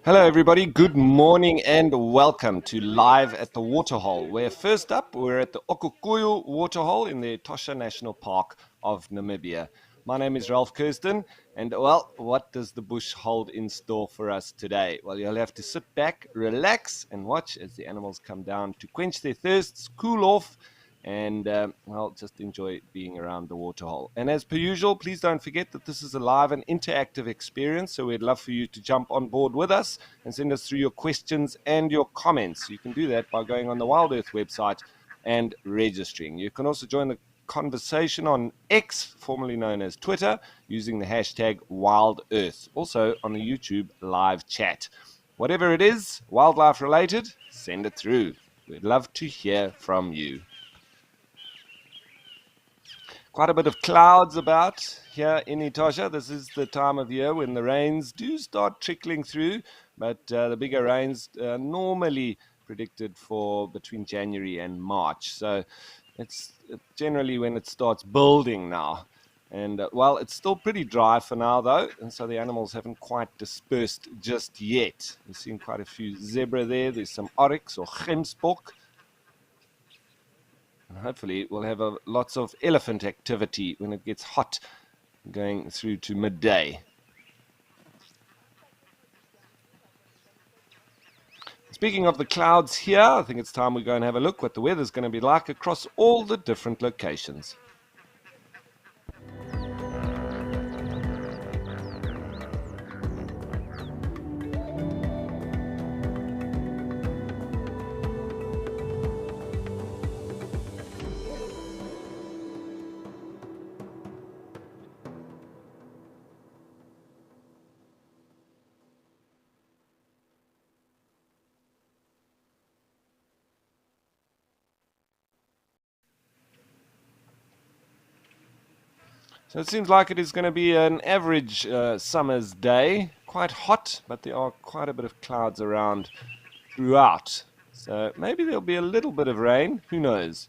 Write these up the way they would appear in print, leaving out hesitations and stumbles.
Hello, everybody. Good morning and welcome to Live at the Waterhole. Where first up, we're at the Okukuyu Waterhole in the Etosha National Park of Namibia. My name is Ralph Kirsten, and well, what does the bush hold in store for us today? Well, you'll have to sit back, relax, and watch as the animals come down to quench their thirsts, cool off, and well, just enjoy being around the waterhole. And as per usual, please don't forget that this is a live and interactive experience, so we'd love for you to jump on board with us and send us through your questions and your comments. You can do that by going on the WildEarth website and registering. You can also join the conversation on X, formerly known as Twitter, using the hashtag WildEarth, also on the YouTube live chat. Whatever it is, wildlife related, send it through. We'd love to hear from you. Quite a bit of clouds about here in Etosha. This is the time of year when the rains do start trickling through, but the bigger rains normally predicted for between January and March. So it's generally when it starts building now. And well, it's still pretty dry for now, though, and so the animals haven't quite dispersed just yet. We've seen quite a few zebra there. There's some oryx or gemsbok. And hopefully we'll have lots of elephant activity when it gets hot going through to midday. Speaking of the clouds here, I think it's time we go and have a look what the weather's going to be like across all the different locations. So it seems like it is going to be an average summer's day. Quite hot, but there are quite a bit of clouds around throughout. So maybe there'll be a little bit of rain. Who knows?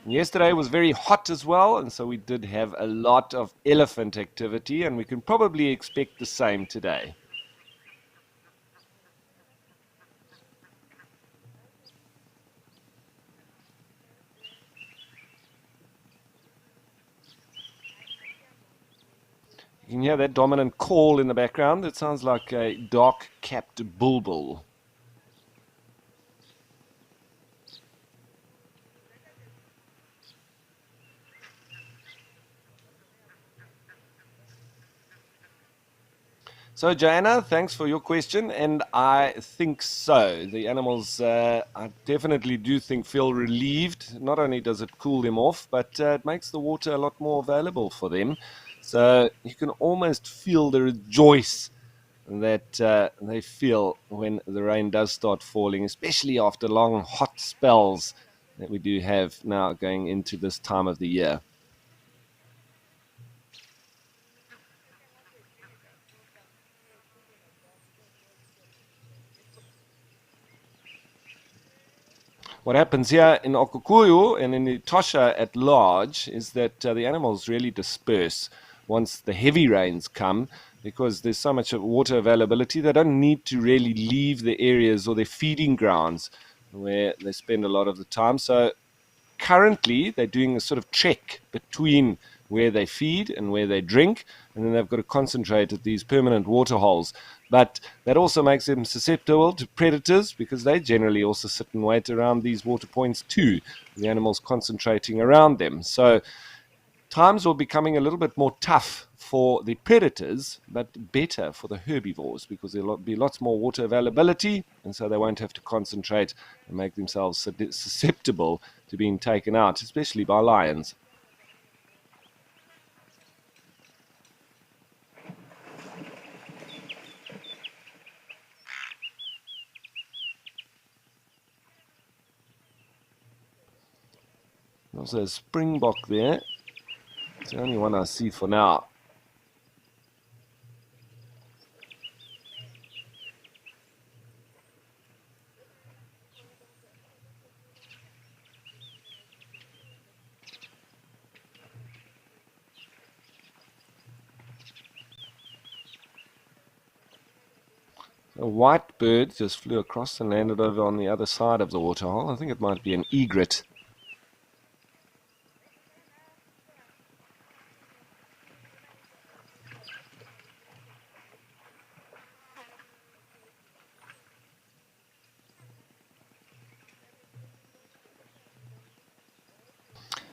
Yesterday was very hot as well, and so we did have a lot of elephant activity, and we can probably expect the same today. You can hear that dominant call in the background. It sounds like a dark-capped bulbul. So, Joanna, thanks for your question, and I think so. The animals, I definitely do think, feel relieved. Not only does it cool them off, but it makes the water a lot more available for them. So you can almost feel the rejoice that they feel when the rain does start falling, especially after long hot spells that we do have now going into this time of the year. What happens here in Okukuyu and in Etosha at large is that the animals really disperse once the heavy rains come because there's so much water availability. They don't need to really leave the areas or their feeding grounds where they spend a lot of the time. So currently they're doing a sort of trek between where they feed and where they drink, and then they've got to concentrate at these permanent water holes. But that also makes them susceptible to predators because they generally also sit and wait around these water points too, the animals concentrating around them. So times are becoming a little bit more tough for the predators, but better for the herbivores because there'll be lots more water availability, and so they won't have to concentrate and make themselves susceptible to being taken out, especially by lions. Also a springbok there. It's the only one I see for now. A white bird just flew across and landed over on the other side of the waterhole. I think it might be an egret.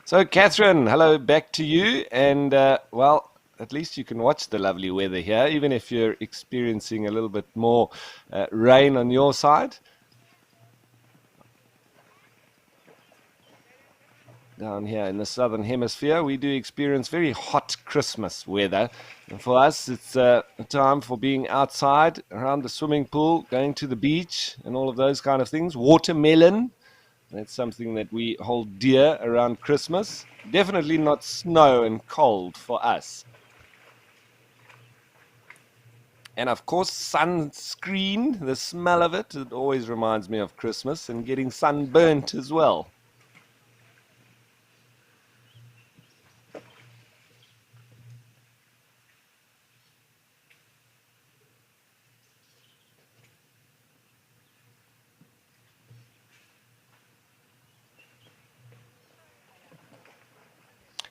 So, Catherine, hello back to you. And, well, at least you can watch the lovely weather here, even if you're experiencing a little bit more rain on your side. Down here in the southern hemisphere, we do experience very hot Christmas weather. And for us, it's a time for being outside around the swimming pool, going to the beach, and all of those kind of things. Watermelon. That's something that we hold dear around Christmas. Definitely not snow and cold for us. And of course, sunscreen, the smell of it, it always reminds me of Christmas and getting sunburnt as well.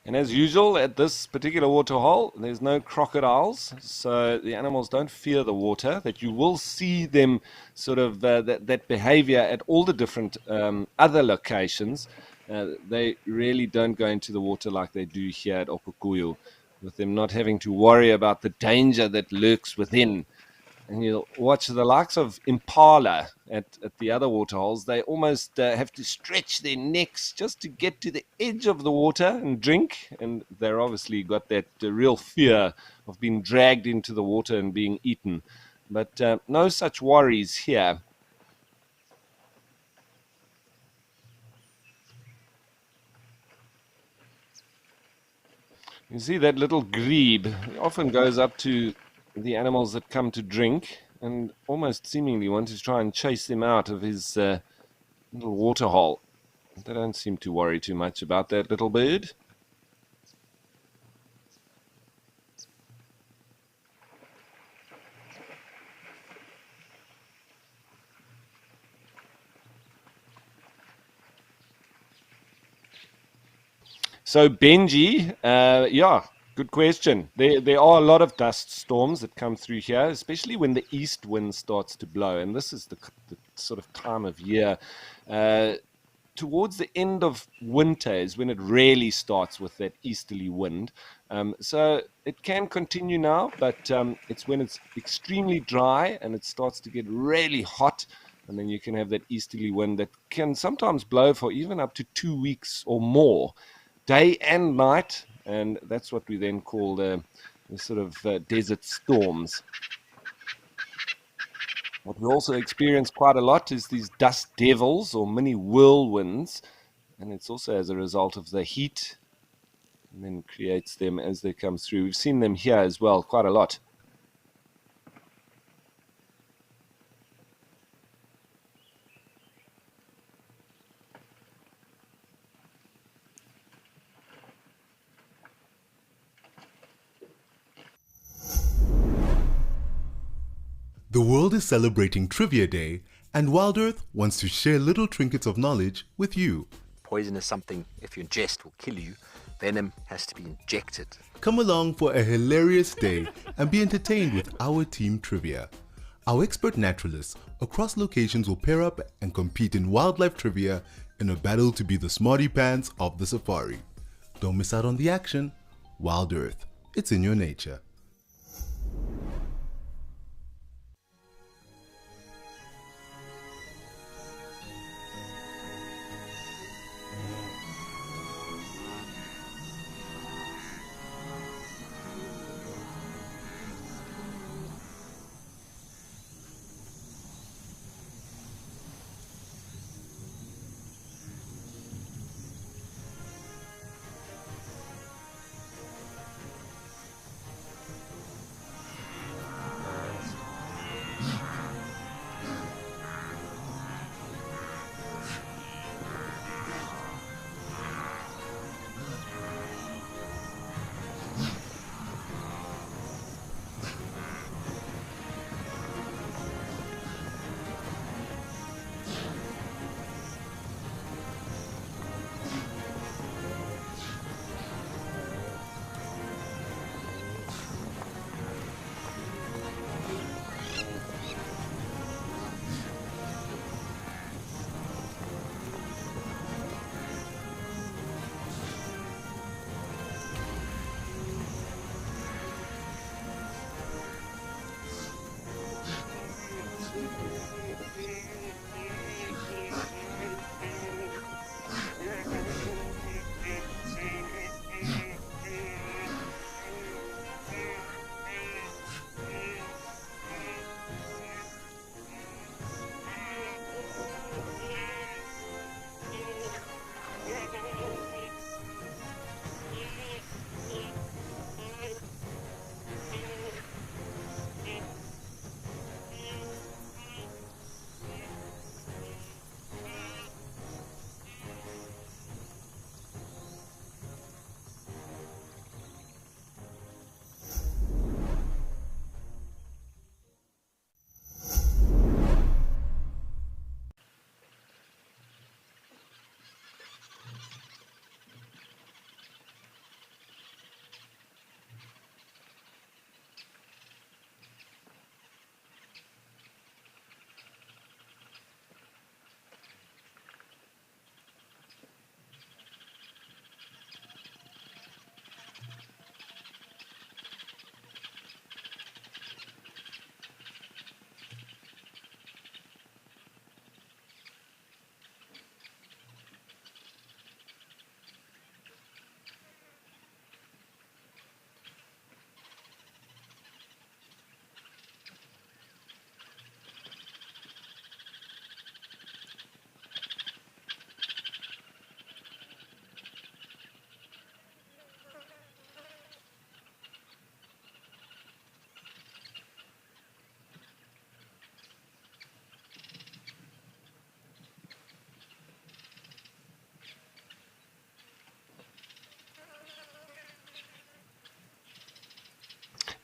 And as usual, at this particular waterhole, there's no crocodiles, so the animals don't fear the water. That you will see them sort of that behavior at all the different other locations. They really don't go into the water like they do here at Okukuyu, with them not having to worry about the danger that lurks within. And you'll watch the likes of impala at the other waterholes. They almost have to stretch their necks just to get to the edge of the water and drink. And they're obviously got that real fear of being dragged into the water and being eaten. But no such worries here. You see that little grebe often goes up to the animals that come to drink and almost seemingly want to try and chase them out of his little water hole. They don't seem to worry too much about that little bird. So Benji, yeah, good question. There are a lot of dust storms that come through here, especially when the east wind starts to blow. And this is the sort of time of year. Towards the end of winter is when it really starts with that easterly wind. So it can continue now, but it's when it's extremely dry and it starts to get really hot. And then you can have that easterly wind that can sometimes blow for even up to 2 weeks or more, day and night. And that's what we then call the sort of desert storms. What we also experience quite a lot is these dust devils or mini whirlwinds. And it's also as a result of the heat and then creates them as they come through. We've seen them here as well quite a lot. The world is celebrating Trivia Day, and WildEarth wants to share little trinkets of knowledge with you. Poison is something, if you ingest, will kill you. Venom has to be injected. Come along for a hilarious day and be entertained with our team trivia. Our expert naturalists across locations will pair up and compete in wildlife trivia in a battle to be the smarty pants of the safari. Don't miss out on the action. WildEarth, it's in your nature.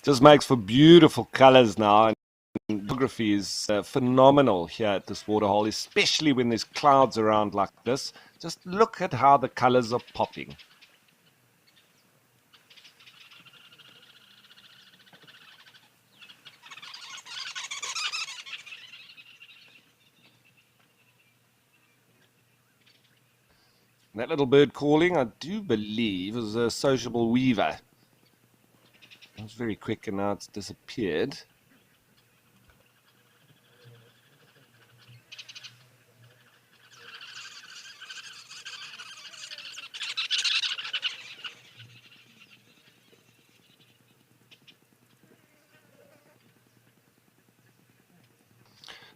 Just makes for beautiful colors now. And photography is phenomenal here at this waterhole, especially when there's clouds around like this. Just look at how the colors are popping. That little bird calling, I do believe, is a sociable weaver. It was very quick and now it's disappeared.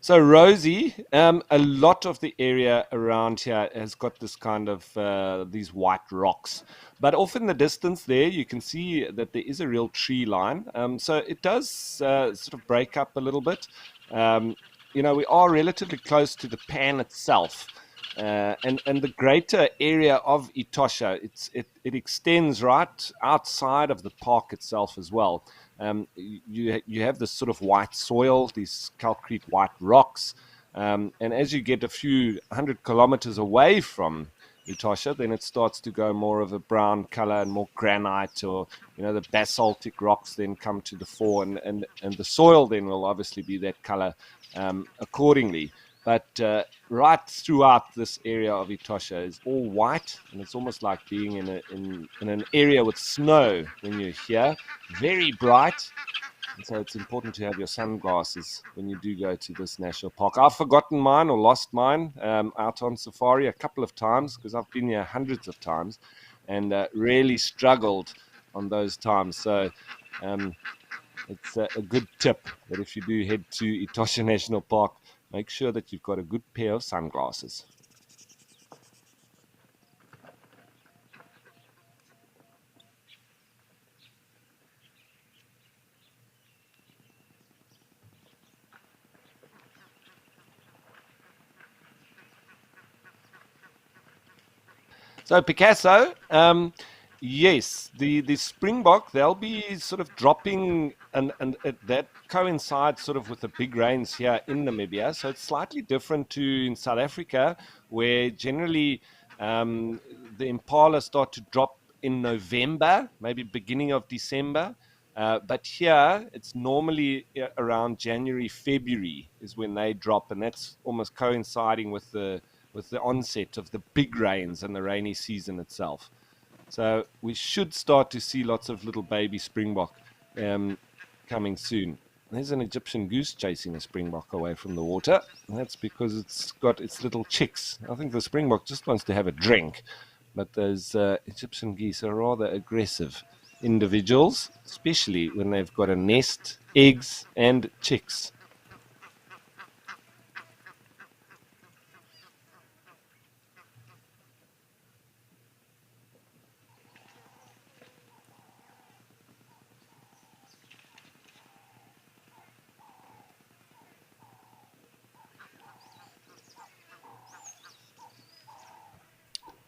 So Rosie, a lot of the area around here has got this kind of these white rocks, but off in the distance there you can see that there is a real tree line. So it does sort of break up a little bit. You know, we are relatively close to the pan itself. And the greater area of Etosha, it extends right outside of the park itself as well. You have this sort of white soil, these calcrete white rocks, and as you get a few 100 kilometers away from Etosha, then it starts to go more of a brown color and more granite, or the basaltic rocks then come to the fore, and the soil then will obviously be that color accordingly. But right throughout this area of Etosha is all white, and it's almost like being in an area with snow when you're here. Very bright, and so it's important to have your sunglasses when you do go to this national park. I've forgotten mine or lost mine out on safari a couple of times, because I've been here hundreds of times and really struggled on those times. So it's a good tip that if you do head to Etosha National Park, make sure that you've got a good pair of sunglasses. So Picasso, yes, the springbok, they'll be sort of dropping, and that coincides sort of with the big rains here in Namibia. So it's slightly different to in South Africa, where generally the impala start to drop in November, maybe beginning of December. But here, it's normally around January, February is when they drop, and that's almost coinciding with the onset of the big rains and the rainy season itself. So we should start to see lots of little baby springbok coming soon. There's an Egyptian goose chasing a springbok away from the water. That's because it's got its little chicks. I think the springbok just wants to have a drink, but those Egyptian geese are rather aggressive individuals, especially when they've got a nest, eggs, and chicks.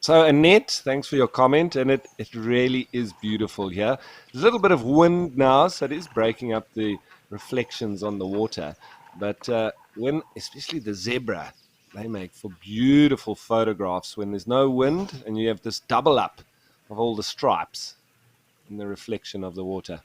So Annette, thanks for your comment, and it really is beautiful here. There's a little bit of wind now, so it is breaking up the reflections on the water. But when, especially the zebra, they make for beautiful photographs when there's no wind and you have this double up of all the stripes in the reflection of the water.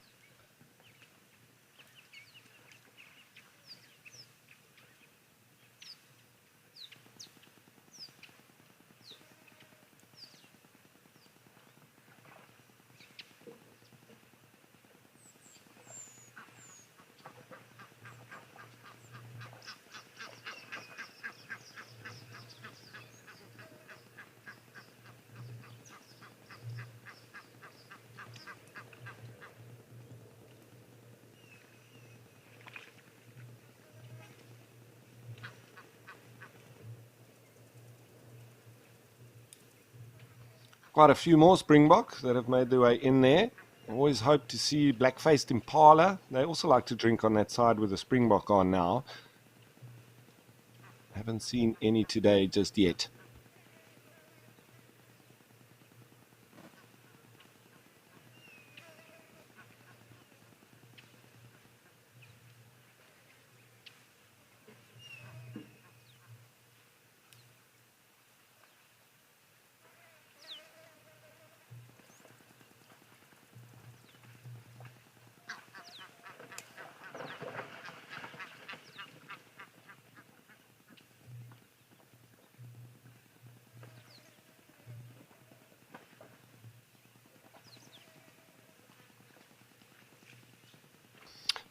Quite a few more springbok that have made their way in there. Always hope to see black-faced impala. They also like to drink on that side where the springbok are now. Haven't seen any today just yet.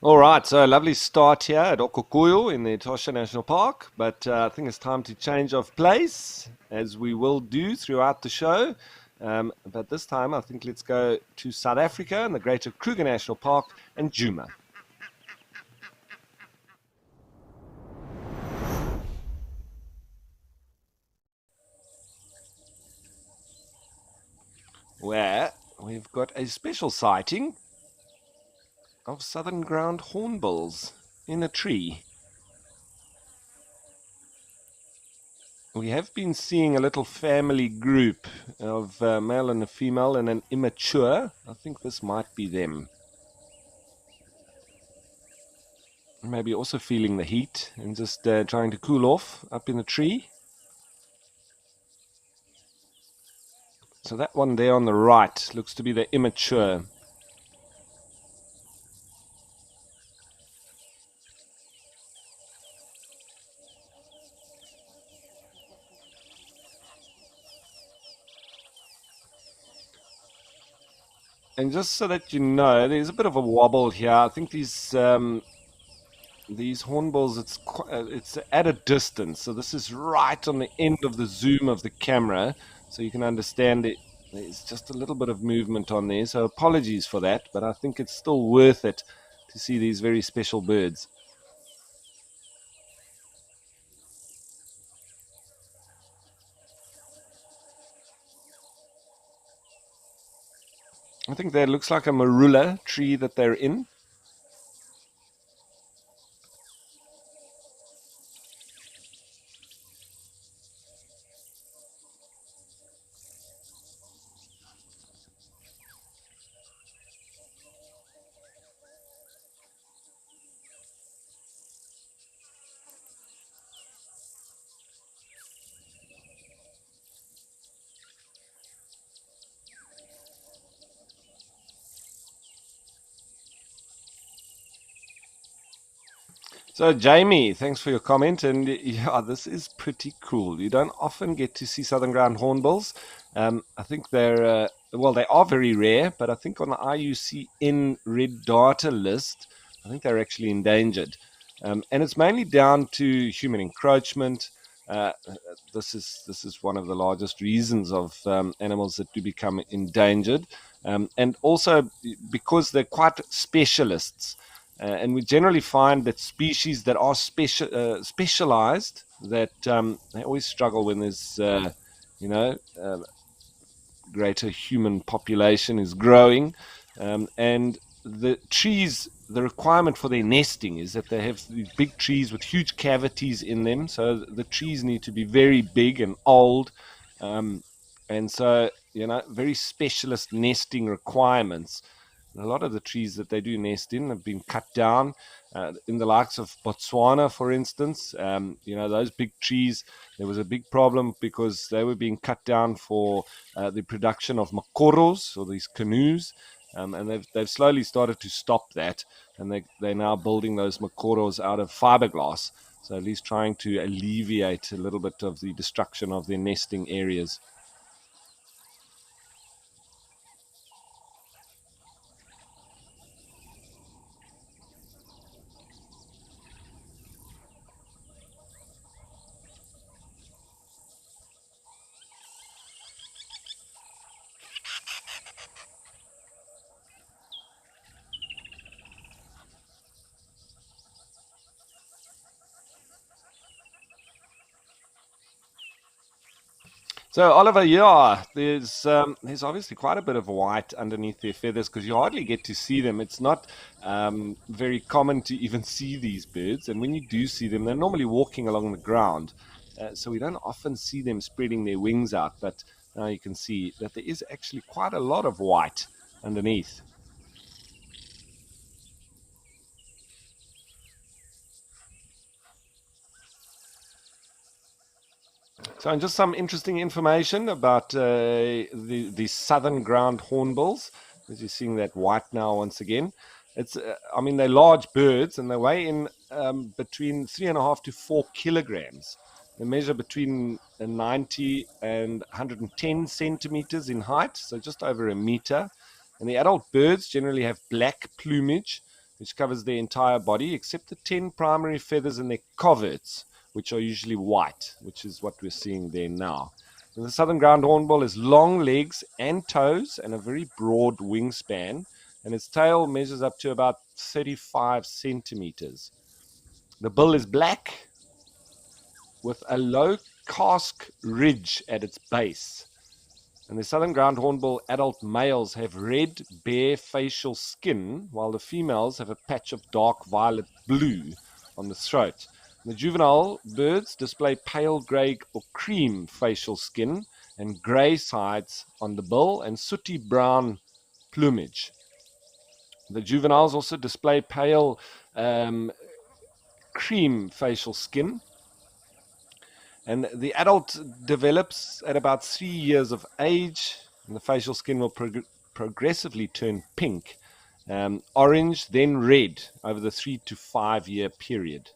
All right, so a lovely start here at Okokuyo in the Etosha National Park, but I think it's time to change of place, as we will do throughout the show. But this time, I think let's go to South Africa and the Greater Kruger National Park and Djuma. Where we've got a special sighting of southern ground hornbills in a tree. We have been seeing a little family group of male and a female and an immature. I think this might be them. Maybe also feeling the heat and just trying to cool off up in the tree. So that one there on the right looks to be the immature. And just so that you know, there's a bit of a wobble here. I think these hornbills, it's at a distance. So this is right on the end of the zoom of the camera. So you can understand it. There's just a little bit of movement on there. So apologies for that, but I think it's still worth it to see these very special birds. I think that looks like a marula tree that they're in. So, Jamie, thanks for your comment. And yeah, this is pretty cool. You don't often get to see southern ground hornbills. I think they are very rare, but I think on the IUCN red data list, I think they're actually endangered. And it's mainly down to human encroachment. Uh, this is one of the largest reasons of animals that do become endangered, and also because they're quite specialists. And we generally find that species that are specialized, that they always struggle when there's, you know, greater human population is growing, and the trees. The requirement for their nesting is that they have these big trees with huge cavities in them. So the trees need to be very big and old, and so very specialist nesting requirements. A lot of the trees that they do nest in have been cut down. In the likes of Botswana, for instance, those big trees, there was a big problem because they were being cut down for the production of makoros, or these canoes, and they've slowly started to stop that, and they're now building those makoros out of fiberglass, so at least trying to alleviate a little bit of the destruction of their nesting areas. So Oliver, yeah, there's obviously quite a bit of white underneath their feathers because you hardly get to see them. It's not very common to even see these birds, and when you do see them, they're normally walking along the ground, so we don't often see them spreading their wings out. But now you can see that there is actually quite a lot of white underneath. So, and just some interesting information about the southern ground hornbills. As you're seeing that white now once again, they're large birds and they weigh in between 3.5 to 4 kilograms. They measure between 90 and 110 centimeters in height, so just over a meter. And the adult birds generally have black plumage. which covers their entire body except the 10 primary feathers in their coverts, which are usually white, which is what we're seeing there now. The southern ground hornbill has long legs and toes and a very broad wingspan, and its tail measures up to about 35 centimeters. The bill is black with a low casque ridge at its base. And the southern ground hornbill adult males have red, bare facial skin, while the females have a patch of dark violet blue on the throat. The juvenile birds display pale gray or cream facial skin and gray sides on the bill and sooty brown plumage. The juveniles also display pale cream facial skin, and the adult develops at about 3 years of age, and the facial skin will progressively turn pink, orange, then red over the 3 to 5 year period.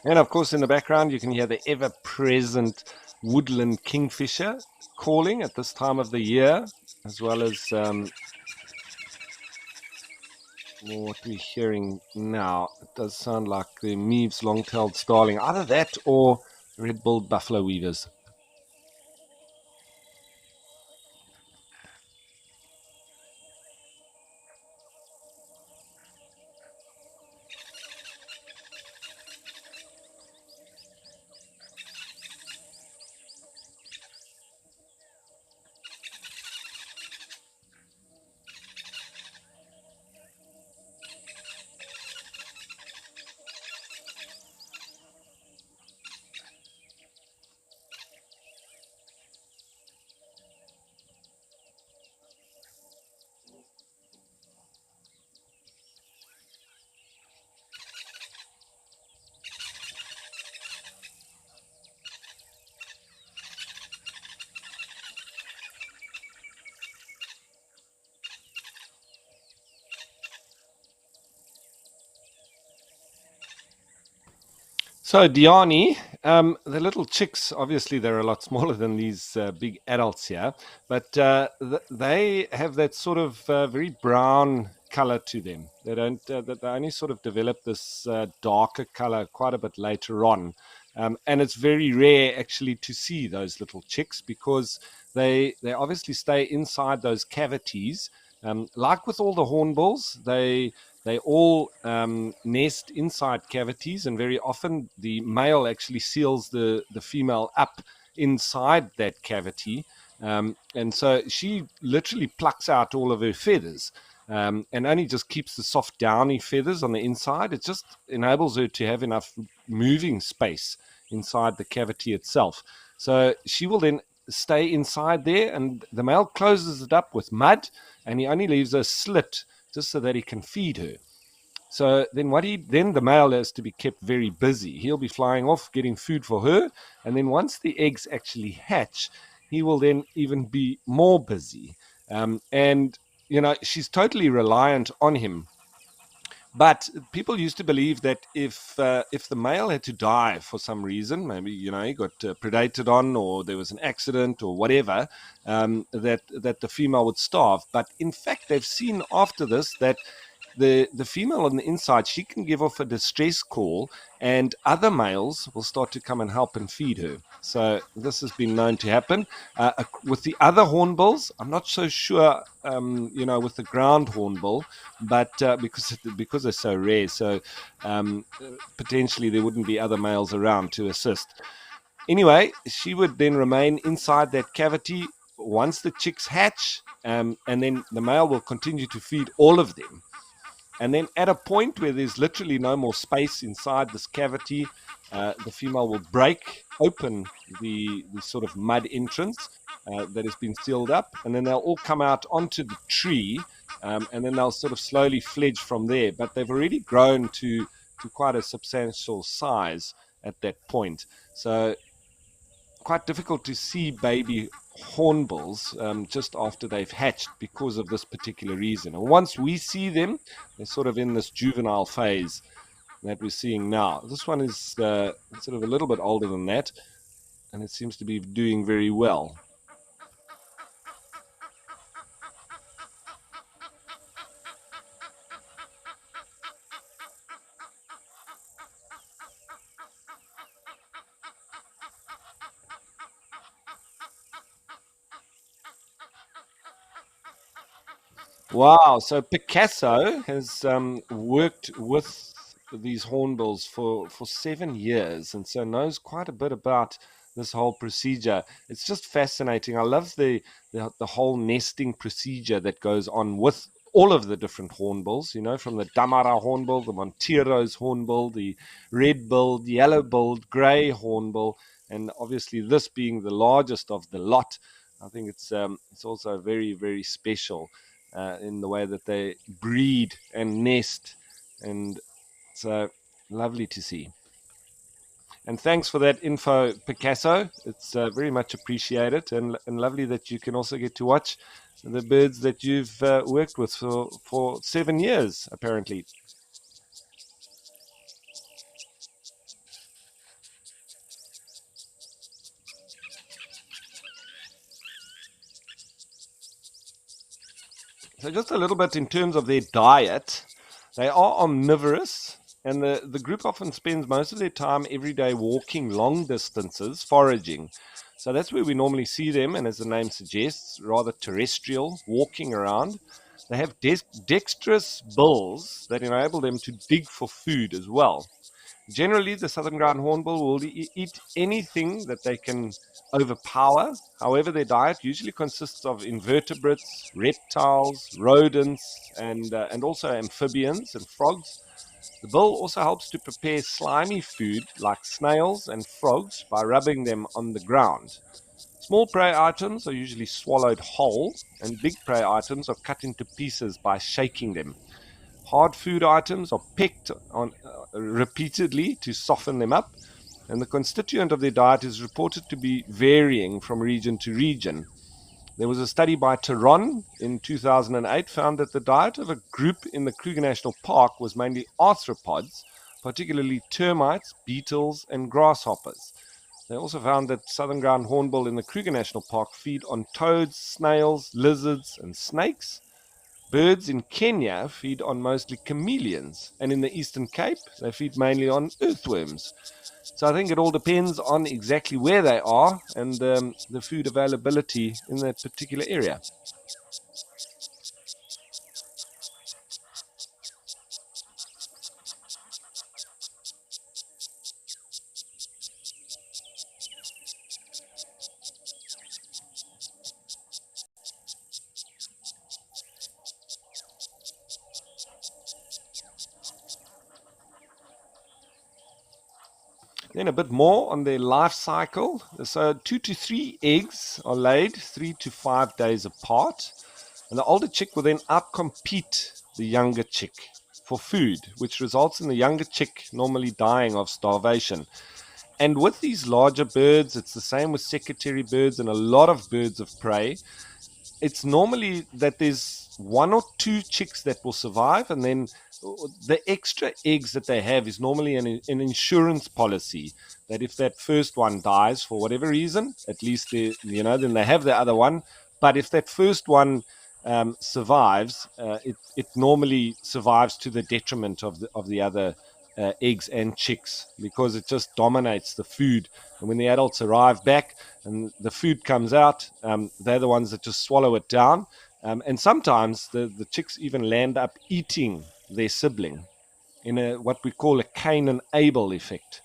And of course, in the background, you can hear the ever present woodland kingfisher calling at this time of the year, as well as what we're hearing now. It does sound like the Meaves long-tailed starling, either that or red-billed buffalo weavers. So, Diani, the little chicks, obviously, they're a lot smaller than these big adults here, but they have that sort of very brown color to them. They don't, they only sort of develop this darker color quite a bit later on. And it's very rare actually to see those little chicks because they obviously stay inside those cavities. Like with all the hornbills, they all nest inside cavities, and very often the male actually seals the female up inside that cavity. And so she literally plucks out all of her feathers and only just keeps the soft, downy feathers on the inside. It just enables her to have enough moving space inside the cavity itself. So she will then stay inside there, and the male closes it up with mud, and he only leaves a slit just so that he can feed her. So then the male has to be kept very busy. He'll be flying off getting food for her, and then once the eggs actually hatch, he will then even be more busy. And she's totally reliant on him. But people used to believe that if the male had to die for some reason, maybe he got predated on, or there was an accident, or whatever, that the female would starve. But in fact, they've seen after this that the female on the inside, she can give off a distress call, and other males will start to come and help and feed her. So this has been known to happen with the other hornbills. I'm not so sure, with the ground hornbill, but because they're so rare, so potentially there wouldn't be other males around to assist. Anyway, she would then remain inside that cavity once the chicks hatch, and then the male will continue to feed all of them. And then at a point where there's literally no more space inside this cavity, the female will break open the sort of mud entrance that has been sealed up, and then they'll all come out onto the tree, and then they'll sort of slowly fledge from there. But they've already grown to quite a substantial size at that point. So quite difficult to see baby hornbills just after they've hatched because of this particular reason. And once we see them, they're sort of in this juvenile phase that we're seeing now. This one is sort of a little bit older than that, and it seems to be doing very well. Wow. So Picasso has worked with these hornbills for 7 years, and so knows quite a bit about this whole procedure. It's just fascinating. I love the whole nesting procedure that goes on with all of the different hornbills. From the Damara hornbill, the Montero's hornbill, the red-billed, yellow-billed, grey hornbill, and obviously this being the largest of the lot. I think it's also very, very special in the way that they breed and nest, and so lovely to see. And thanks for that info, Picasso. It's very much appreciated, and lovely that you can also get to watch the birds that you've worked with for 7 years, apparently. So just a little bit in terms of their diet. They are omnivorous, and the group often spends most of their time every day walking long distances, foraging. So that's where we normally see them, and as the name suggests, rather terrestrial, walking around. They have dexterous bills that enable them to dig for food as well. Generally, the southern ground hornbill will eat anything that they can overpower. However, their diet usually consists of invertebrates, reptiles, rodents, and also amphibians and frogs. The bill also helps to prepare slimy food like snails and frogs by rubbing them on the ground. Small prey items are usually swallowed whole, and big prey items are cut into pieces by shaking them. Hard food items are picked on repeatedly to soften them up, and the constituent of their diet is reported to be varying from region to region. There was a study by Tehran in 2008 found that the diet of a group in the Kruger National Park was mainly arthropods, particularly termites, beetles, and grasshoppers. They also found that southern ground hornbill in the Kruger National Park feed on toads, snails, lizards, and snakes. Birds in Kenya feed on mostly chameleons, and in the Eastern Cape, they feed mainly on earthworms. So I think it all depends on exactly where they are and the food availability in that particular area. Then a bit more on their life cycle. So 2 to 3 eggs are laid 3 to 5 days apart, and the older chick will then outcompete the younger chick for food, which results in the younger chick normally dying of starvation. And with these larger birds, it's the same with secretary birds and a lot of birds of prey. It's normally that there's 1 or 2 chicks that will survive, and then the extra eggs that they have is normally an insurance policy that if that first one dies for whatever reason, at least then they have the other one. But if that first one survives, it normally survives to the detriment of the other eggs and chicks, because it just dominates the food. And when the adults arrive back and the food comes out, they're the ones that just swallow it down. And sometimes the chicks even land up eating their sibling in what we call a Cain and Abel effect.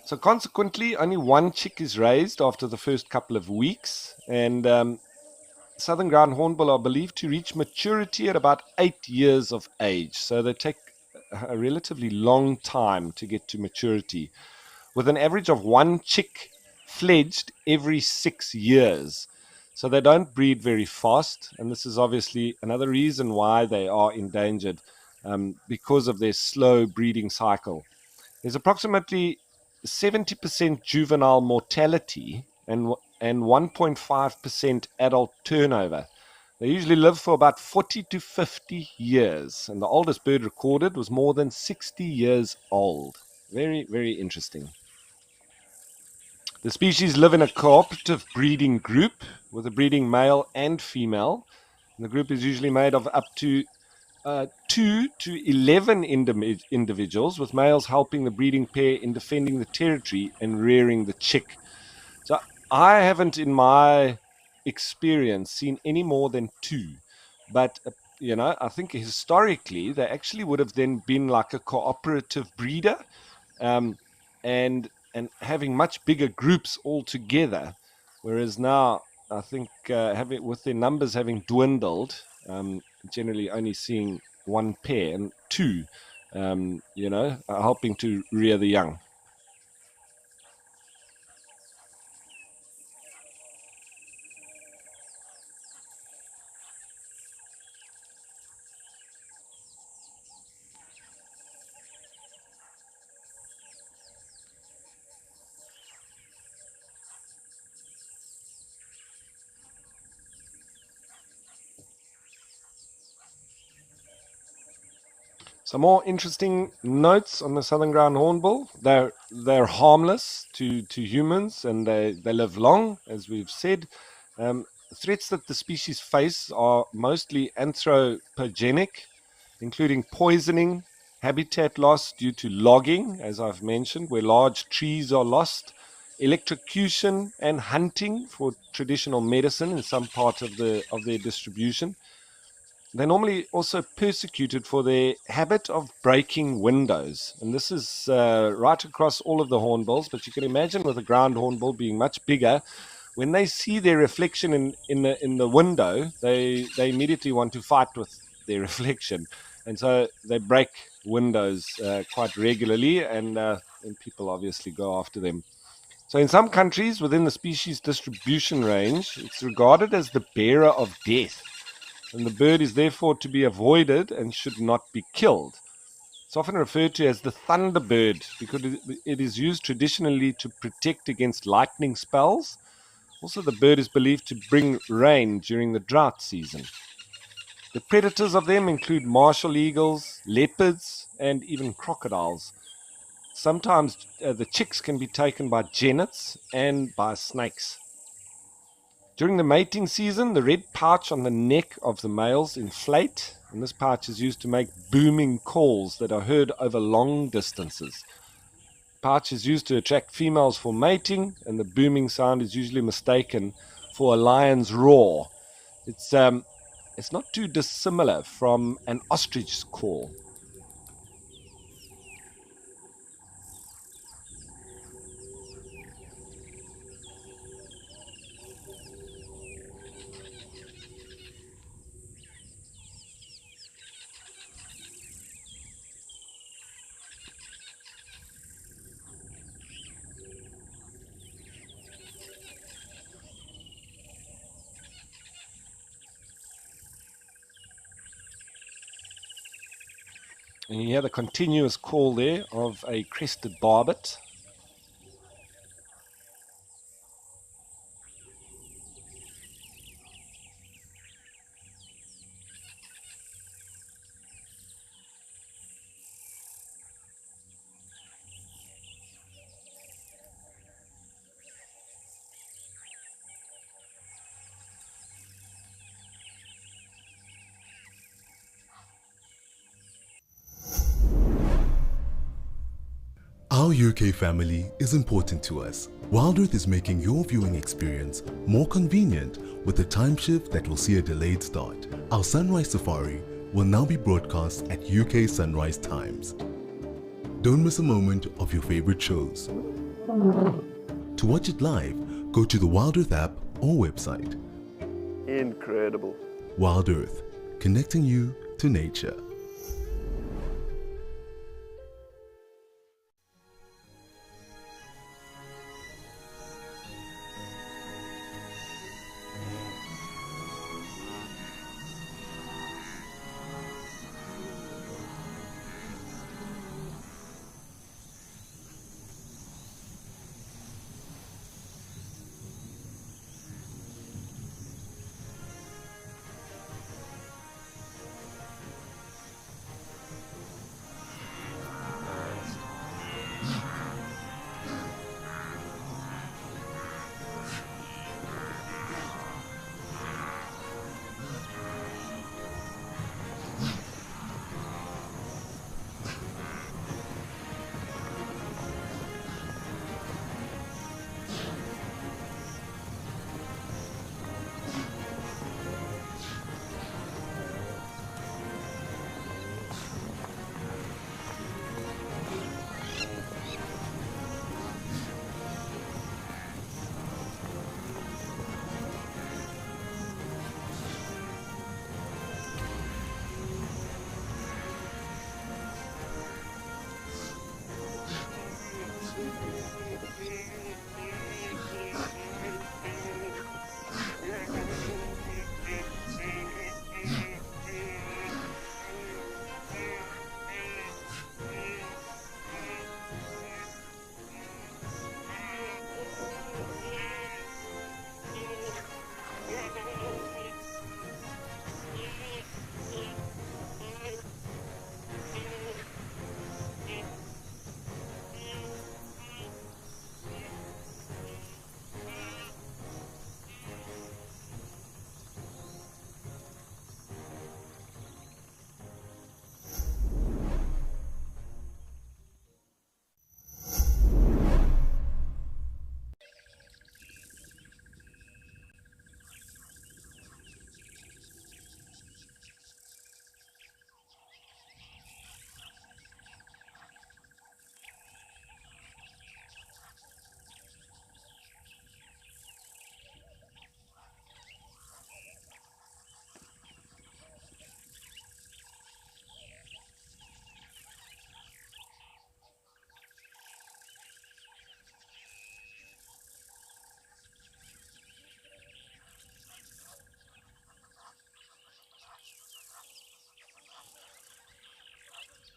So consequently, only one chick is raised after the first couple of weeks, and southern ground hornbill are believed to reach maturity at about 8 years of age. So they take a relatively long time to get to maturity, with an average of one chick fledged every 6 years. So they don't breed very fast, and this is obviously another reason why they are endangered, because of their slow breeding cycle. There's approximately 70% juvenile mortality and 1.5% adult turnover. They usually live for about 40 to 50 years, and the oldest bird recorded was more than 60 years old. Very, very interesting. The species live in a cooperative breeding group with a breeding male and female. And the group is usually made of up to 2 to 11 individuals, with males helping the breeding pair in defending the territory and rearing the chick. So I haven't, in my experience, seen any more than two. But, I think historically they actually would have then been like a cooperative breeder, um, and having much bigger groups all together. Whereas now, I think having with their numbers having dwindled, generally only seeing one pair and two, helping to rear the young. Some more interesting notes on the southern ground hornbill. They're harmless to humans, and they live long, as we've said. Threats that the species face are mostly anthropogenic, including poisoning, habitat loss due to logging, as I've mentioned, where large trees are lost, electrocution, and hunting for traditional medicine in some part of their distribution. They're normally also persecuted for their habit of breaking windows. And this is right across all of the hornbills, but you can imagine with a ground hornbill being much bigger, when they see their reflection in the window, they immediately want to fight with their reflection. And so they break windows quite regularly, and people obviously go after them. So in some countries within the species distribution range, it's regarded as the bearer of death, and the bird is therefore to be avoided and should not be killed. It's often referred to as the thunderbird because it is used traditionally to protect against lightning spells. Also, the bird is believed to bring rain during the drought season. The predators of them include martial eagles, leopards, and even crocodiles. Sometimes the chicks can be taken by genets and by snakes. During the mating season, the red pouch on the neck of the males inflate, and this pouch is used to make booming calls that are heard over long distances. Pouch is used to attract females for mating, and the booming sound is usually mistaken for a lion's roar. It's not too dissimilar from an ostrich's call. And you hear the continuous call there of a crested barbet. Our UK family is important to us. WildEarth is making your viewing experience more convenient with a time shift that will see a delayed start. Our sunrise safari will now be broadcast at UK sunrise times. Don't miss a moment of your favorite shows. To watch it live, go to the WildEarth app or website. Incredible. WildEarth, connecting you to nature.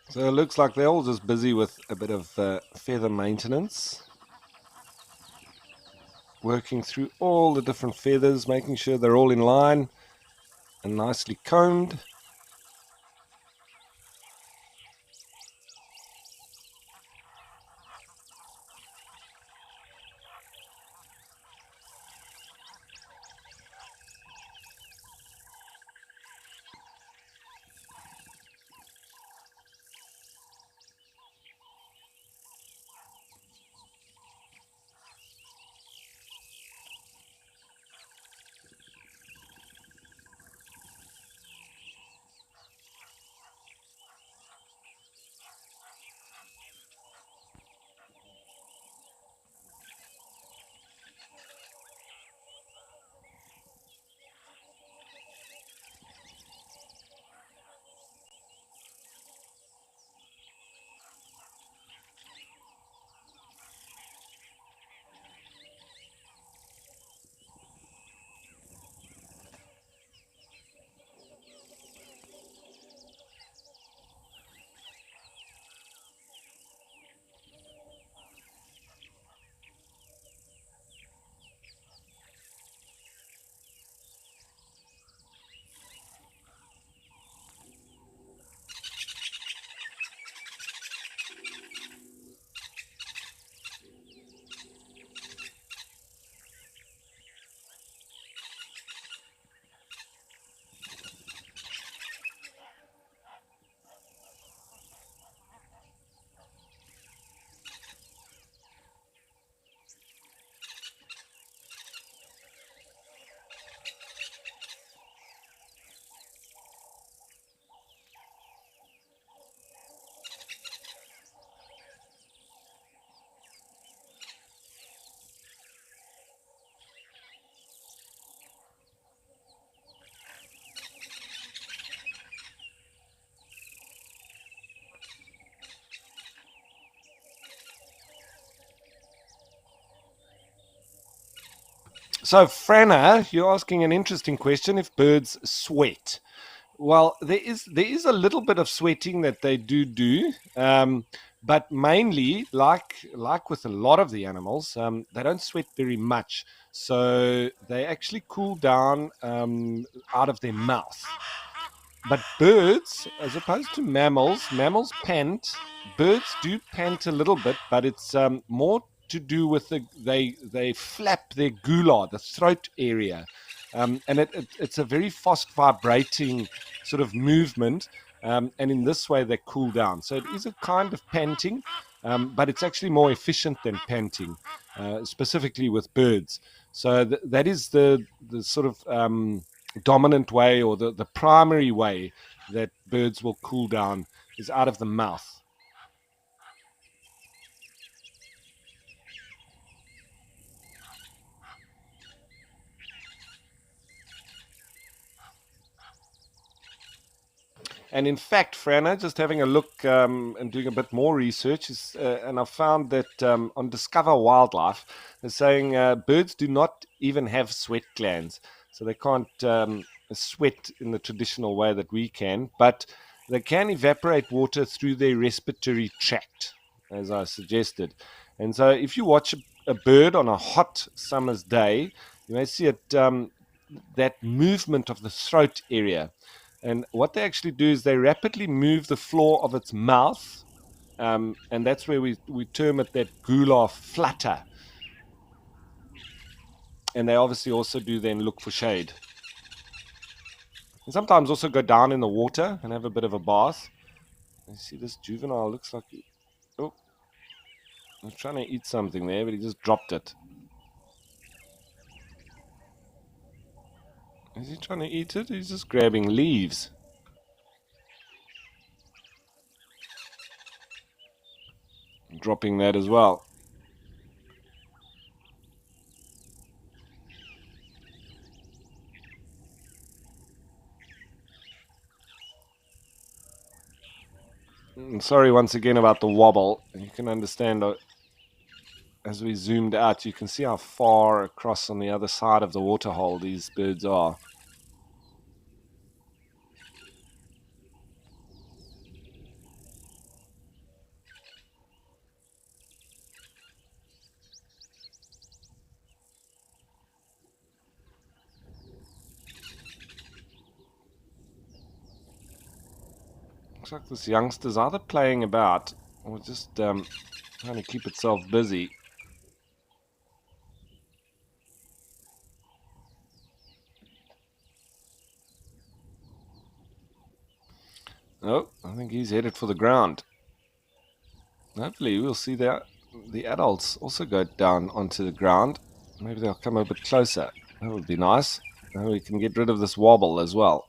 So it looks like they're all just busy with a bit of feather maintenance. Working through all the different feathers, making sure they're all in line and nicely combed. So, Franna, you're asking an interesting question if birds sweat. Well, there is a little bit of sweating that they do, but mainly, like with a lot of the animals, they don't sweat very much. So they actually cool down out of their mouth. But birds, as opposed to mammals pant. Birds do pant a little bit, but it's more to do with they flap their gular, the throat area, and it's a very fast vibrating sort of movement, and in this way they cool down. So it is a kind of panting, but it's actually more efficient than panting, specifically with birds. So that is the sort of dominant way, or the primary way that birds will cool down, is out of the mouth. And in fact, Franna, just having a look and doing a bit more research, and I found that on Discover Wildlife, they're saying birds do not even have sweat glands. So they can't sweat in the traditional way that we can, but they can evaporate water through their respiratory tract, as I suggested. And so if you watch a bird on a hot summer's day, you may see that movement of the throat area. And what they actually do is they rapidly move the floor of its mouth, and that's where we term it that gular flutter. And they obviously also do then look for shade. And sometimes also go down in the water and have a bit of a bath. You see this juvenile looks like oh, he's trying to eat something there, but he just dropped it. Is he trying to eat it? He's just grabbing leaves. Dropping that as well. Sorry once again about the wobble. You can understand as we zoomed out, you can see how far across on the other side of the waterhole these birds are. Looks like this youngster's either playing about or just trying to keep itself busy. Oh, I think he's headed for the ground. Hopefully we'll see the adults also go down onto the ground. Maybe they'll come a bit closer. That would be nice. Now we can get rid of this wobble as well.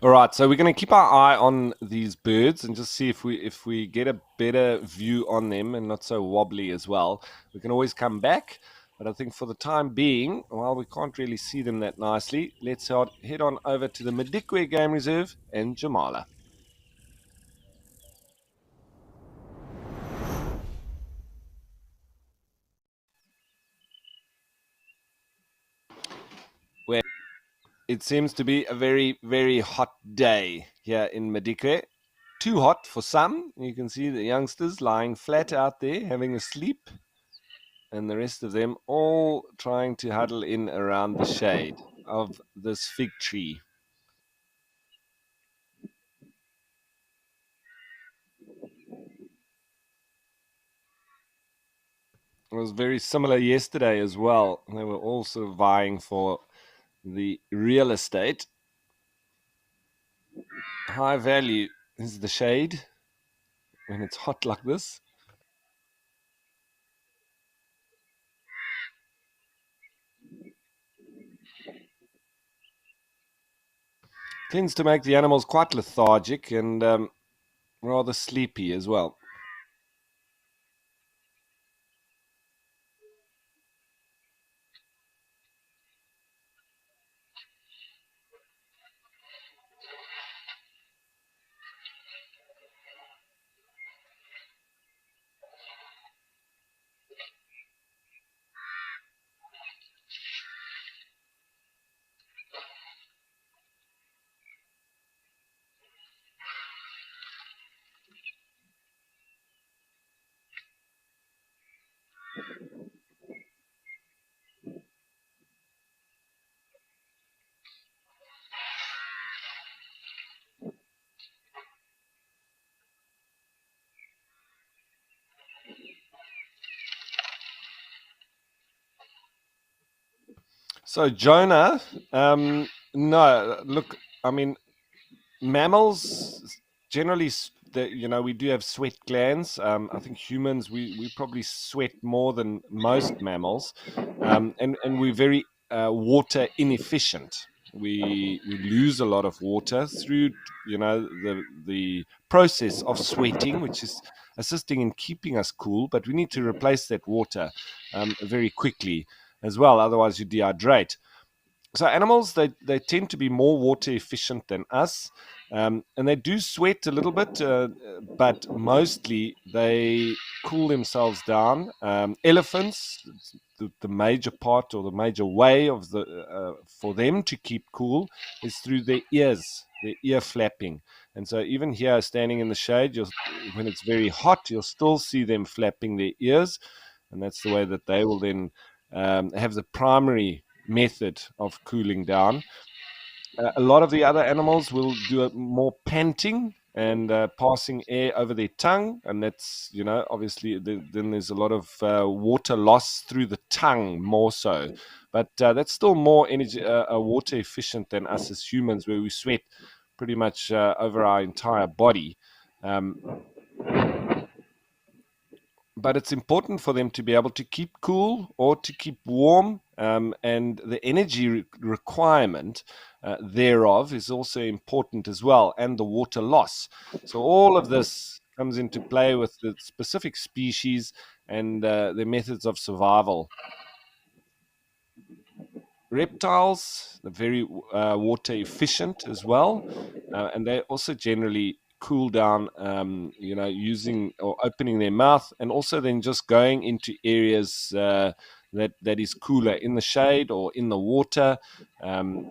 All right, so we're going to keep our eye on these birds and just see if we get a better view on them and not so wobbly as well. We can always come back, but I think for the time being, while we can't really see them that nicely, let's head on over to the Madikwe Game Reserve and Jamala. Where it seems to be a very, very hot day here in Madikwe. Too hot for some. You can see the youngsters lying flat out there having a sleep, and the rest of them all trying to huddle in around the shade of this fig tree. It was very similar yesterday as well. They were also vying for the real estate. High value is the shade when it's hot like this. tends to make the animals quite lethargic and rather sleepy as well. So Jonah, no, look, I mean, mammals generally, we do have sweat glands. I think humans, we probably sweat more than most mammals, and we're very water inefficient. We lose a lot of water through the process of sweating, which is assisting in keeping us cool. But we need to replace that water very quickly as well, otherwise you dehydrate. So animals, they tend to be more water efficient than us, and they do sweat a little bit, but mostly they cool themselves down. Elephants, the major part or the major way of the for them to keep cool is through their ears, their ear flapping. And so even here, standing in the shade, when it's very hot, you'll still see them flapping their ears, and that's the way that they will then have the primary method of cooling down. A lot of the other animals will do more panting and passing air over their tongue, and that's obviously then there's a lot of water loss through the tongue more so, but that's still more energy water efficient than us as humans, where we sweat pretty much over our entire body. Um, but it's important for them to be able to keep cool or to keep warm, and the energy requirement thereof is also important as well, and the water loss. So all of this comes into play with the specific species and their methods of survival. Reptiles are very water efficient as well, and they also generally cool down, using or opening their mouth, and also then just going into areas that is cooler in the shade or in the water. Um,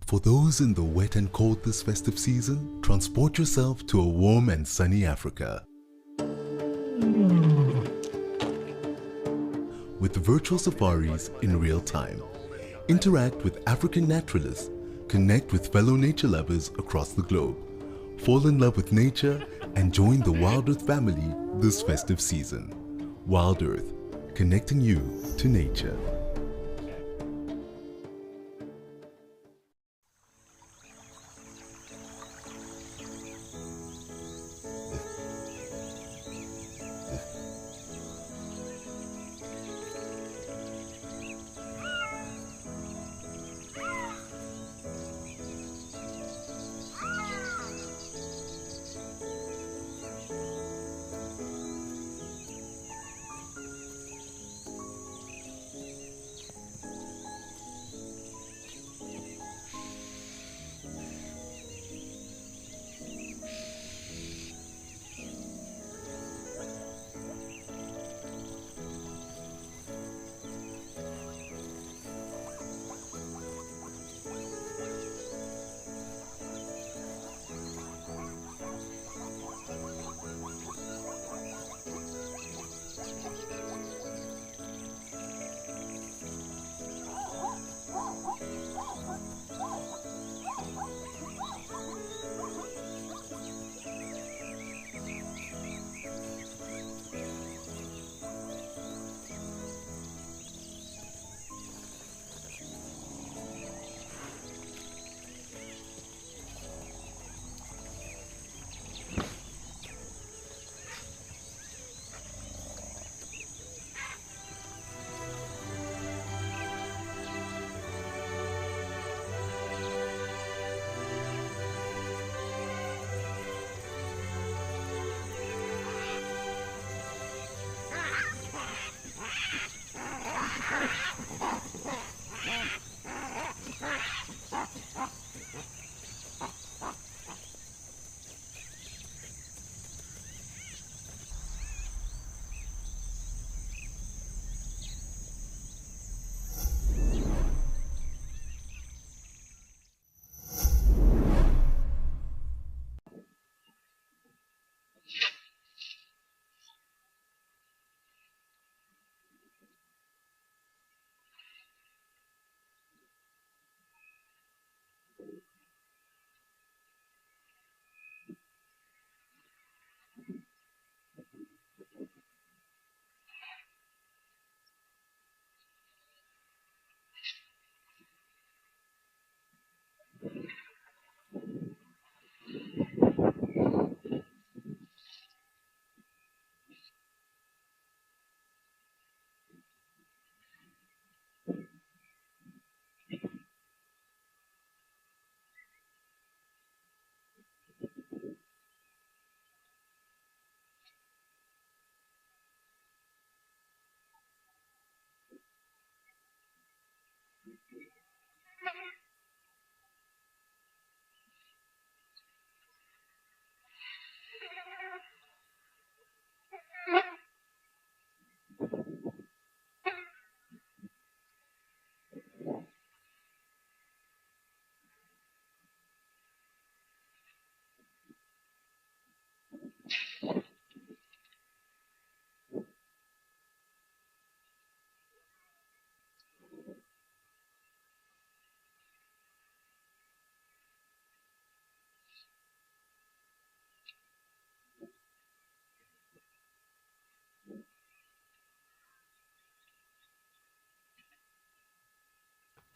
For those in the wet and cold this festive season, transport yourself to a warm and sunny Africa. With virtual safaris in real time. Interact with African naturalists, connect with fellow nature lovers across the globe, fall in love with nature, and join the WildEarth family this festive season. WildEarth, connecting you to nature.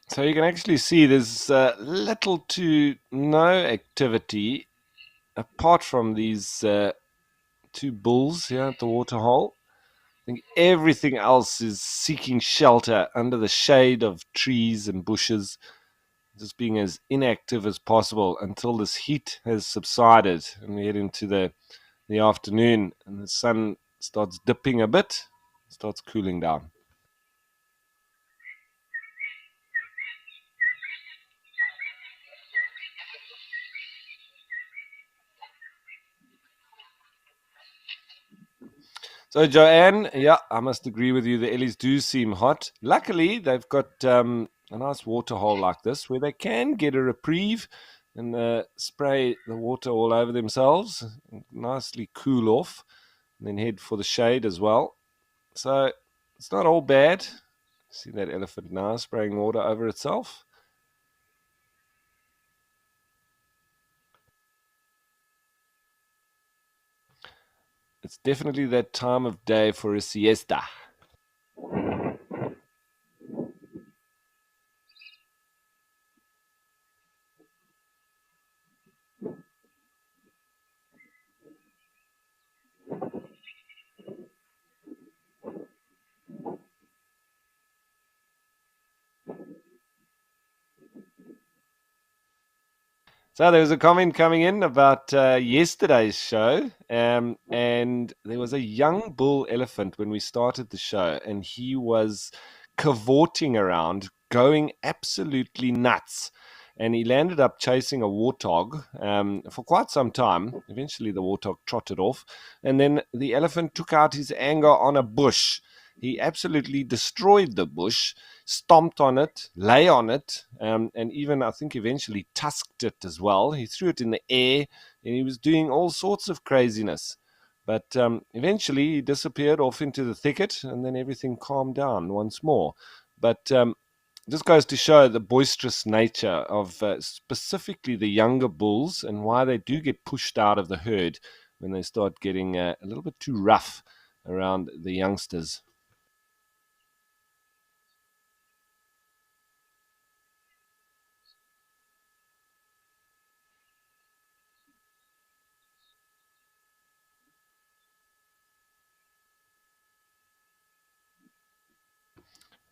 So you can actually see there's little to no activity apart from these two bulls here at the waterhole. I think everything else is seeking shelter under the shade of trees and bushes, just being as inactive as possible until this heat has subsided and we head into the afternoon and the sun starts dipping a bit, starts cooling down. So, Joanne, yeah, I must agree with you. The Ellies do seem hot. Luckily, they've got a nice water hole like this where they can get a reprieve and spray the water all over themselves, nicely cool off, and then head for the shade as well. So, it's not all bad. See that elephant now spraying water over itself? It's definitely that time of day for a siesta. So there was a comment coming in about yesterday's show, and there was a young bull elephant when we started the show, and he was cavorting around, going absolutely nuts. And he landed up chasing a warthog for quite some time. Eventually, the warthog trotted off, and then the elephant took out his anger on a bush. He absolutely destroyed the bush, stomped on it, lay on it, and even I think eventually tusked it as well. He threw it in the air, and he was doing all sorts of craziness. But eventually he disappeared off into the thicket, and then everything calmed down once more. But this goes to show the boisterous nature of specifically the younger bulls and why they do get pushed out of the herd when they start getting a little bit too rough around the youngsters.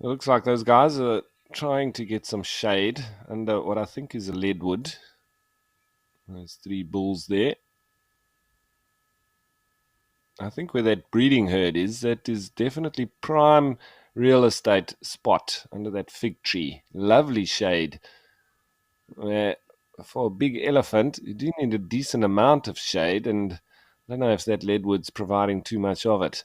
It looks like those guys are trying to get some shade under what I think is a leadwood. There's three bulls there. I think where that breeding herd is, that is definitely prime real estate spot under that fig tree. Lovely shade. Where for a big elephant, you do need a decent amount of shade, and I don't know if that leadwood's providing too much of it.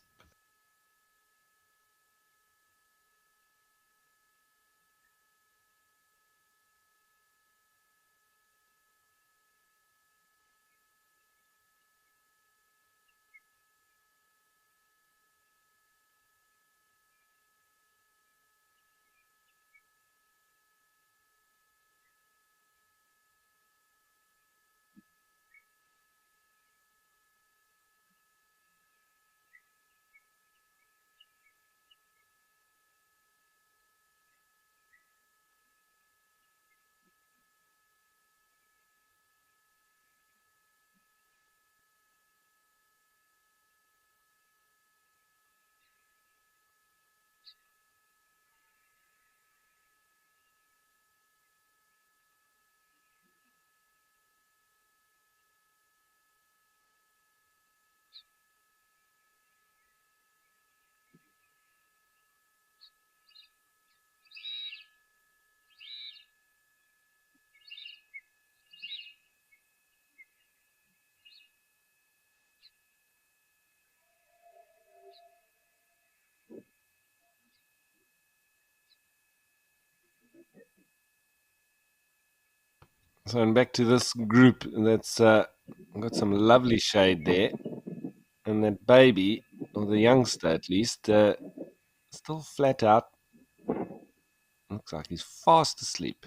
So, and back to this group that's got some lovely shade there. And that baby, or the youngster at least, still flat out. Looks like he's fast asleep.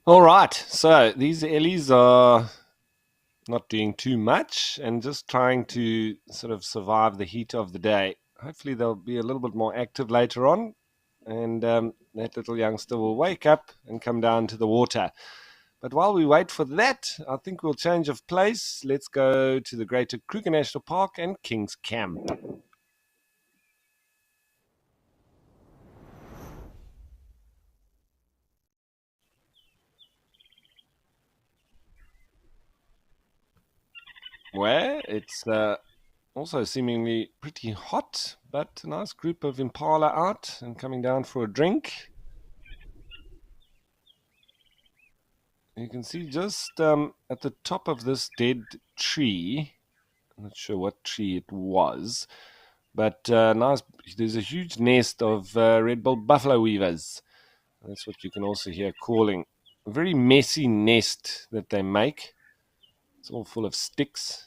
All right, so these Ellies are not doing too much and just trying to sort of survive the heat of the day. Hopefully, they'll be a little bit more active later on, and that little youngster will wake up and come down to the water. But while we wait for that, I think we'll change of place. Let's go to the Greater Kruger National Park and King's Camp. Where it's also seemingly pretty hot, but a nice group of impala out and coming down for a drink. You can see just at the top of this dead tree, I'm not sure what tree it was, but nice. There's a huge nest of red-billed buffalo weavers. That's what you can also hear calling. A very messy nest that they make. It's all full of sticks.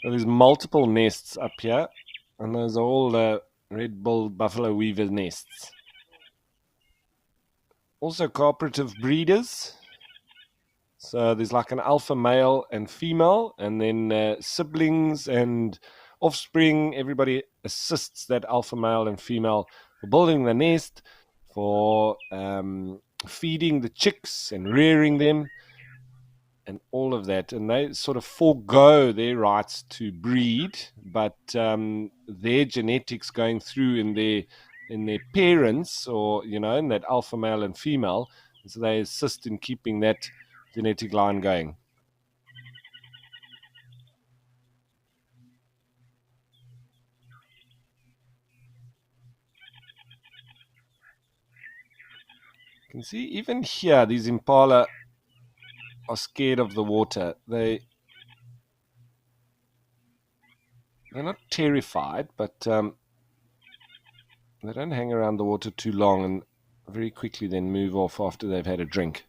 So there's multiple nests up here, and those are all red-billed buffalo weaver nests. Also cooperative breeders. So there's like an alpha male and female, and then siblings and offspring. Everybody assists that alpha male and female for building the nest, for feeding the chicks and rearing them, and all of that. And they sort of forego their rights to breed, but their genetics going through in their parents, or in that alpha male and female, so they assist in keeping that genetic line going. You can see even here, these impala are scared of the water. They're not terrified, but they don't hang around the water too long, and very quickly then move off after they've had a drink.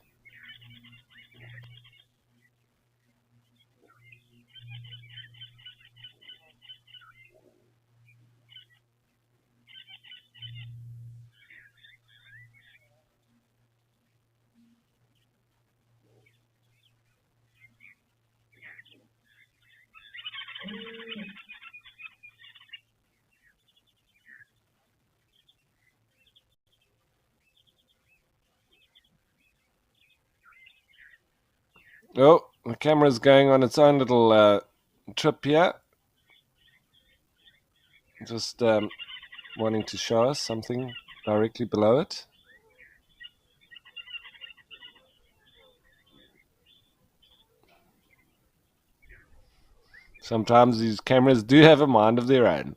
Oh, the camera's going on its own little trip here. Just wanting to show us something directly below it. Sometimes these cameras do have a mind of their own.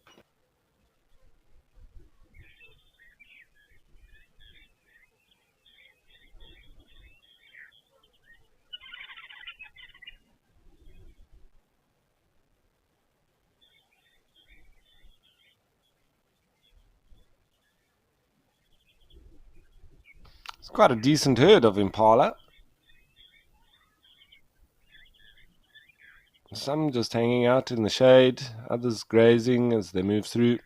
It's quite a decent herd of impala. Some just hanging out in the shade, others grazing as they move through.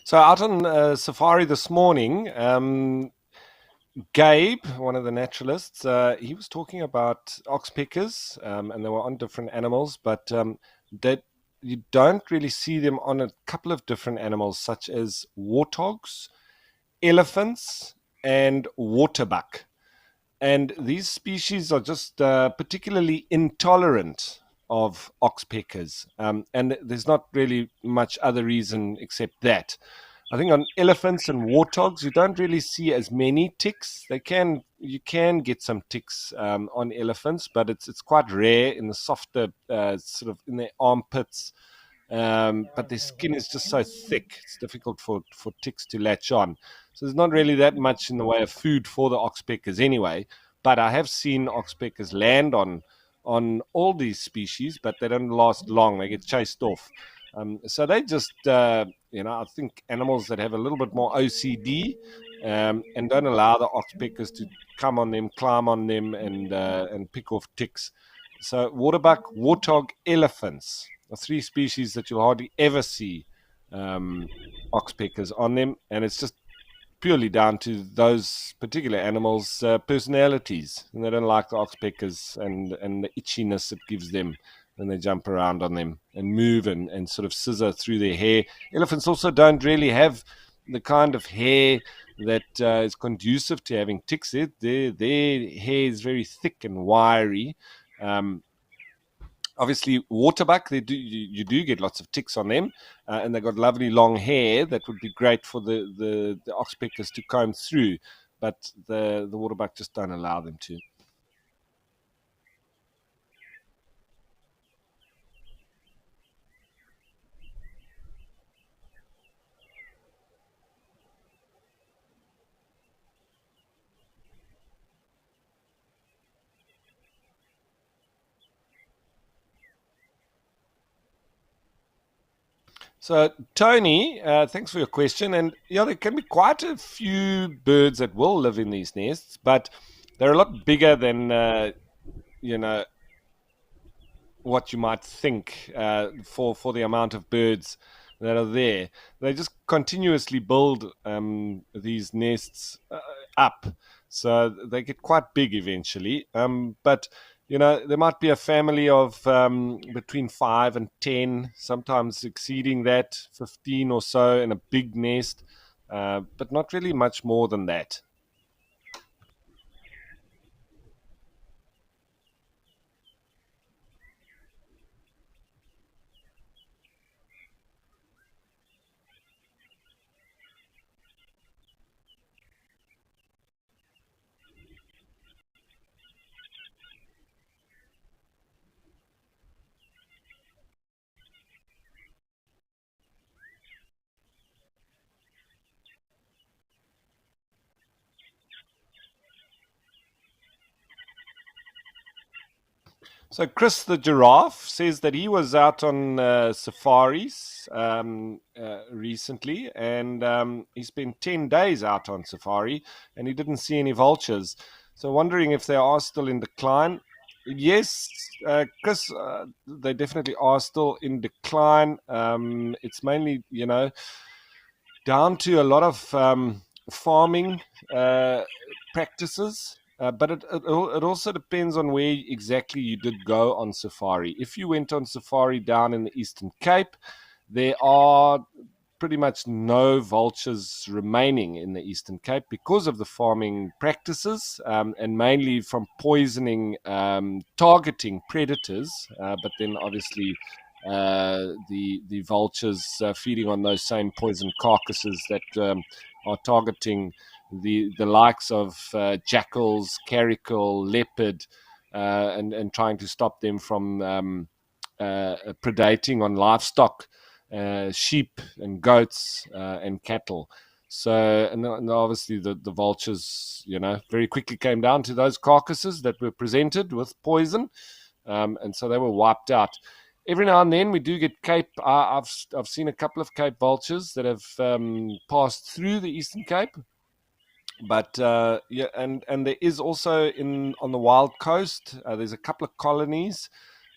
So out on safari this morning, Gabe, one of the naturalists, he was talking about oxpeckers, and they were on different animals, but that you don't really see them on a couple of different animals, such as warthogs, elephants, and waterbuck. And these species are just particularly intolerant of oxpeckers. And there's not really much other reason except that. I think on elephants and warthogs, you don't really see as many ticks. You can get some ticks on elephants, but it's quite rare in the softer sort of in their armpits. But their skin is just so thick; it's difficult for ticks to latch on. So there's not really that much in the way of food for the oxpeckers anyway. But I have seen oxpeckers land on all these species, but they don't last long. They get chased off. So they just, I think animals that have a little bit more OCD and don't allow the oxpeckers to come on them, climb on them, and pick off ticks. So waterbuck, warthog, elephants are three species that you'll hardly ever see um, oxpeckers on them, and it's just purely down to those particular animals' personalities, and they don't like the oxpeckers and the itchiness it gives them when they jump around on them and move and sort of scissor through their hair. Elephants also don't really have the kind of hair that is conducive to having ticks. Their hair is very thick and wiry. Um, Obviously, waterbuck, you do get lots of ticks on them, and they've got lovely long hair that would be great for the oxpeckers to comb through, but the waterbuck just don't allow them to. So, Tony, thanks for your question. And yeah, there can be quite a few birds that will live in these nests, but they're a lot bigger than you know what you might think for the amount of birds that are there. They just continuously build these nests up, so they get quite big eventually. But there might be a family of between 5 and 10, sometimes exceeding that, 15 or so in a big nest, but not really much more than that. So Chris the giraffe says that he was out on safaris recently, and he spent 10 days out on safari, and he didn't see any vultures. So wondering if they are still in decline. Yes, Chris, they definitely are still in decline. It's mainly, down to a lot of farming uh, practices. But it also depends on where exactly you did go on safari. If you went on safari down in the Eastern Cape, there are pretty much no vultures remaining in the Eastern Cape because of the farming practices, and mainly from poisoning, targeting predators, but then obviously the vultures feeding on those same poison carcasses that are targeting the likes of jackals, caracal, leopard, and trying to stop them from predating on livestock, sheep and goats and cattle. So, and obviously the vultures, very quickly came down to those carcasses that were presented with poison, and so they were wiped out. Every now and then we do get Cape. I've seen a couple of Cape vultures that have passed through the Eastern Cape, but yeah, and there is also in on the Wild Coast. There's a couple of colonies.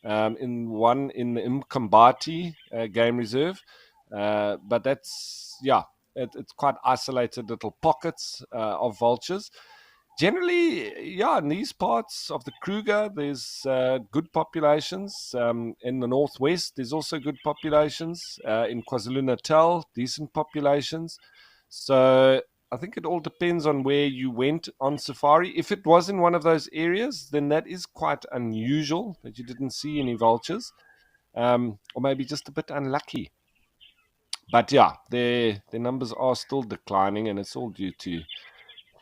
In one in the Mkombati Game Reserve, but that's yeah. it's quite isolated little pockets of vultures. Generally, yeah, in these parts of the Kruger, there's good populations. In the northwest, there's also good populations. In KwaZulu Natal, decent populations. So I think it all depends on where you went on safari. If it was in one of those areas, then that is quite unusual that you didn't see any vultures, or maybe just a bit unlucky. But yeah, their numbers are still declining, and it's all due to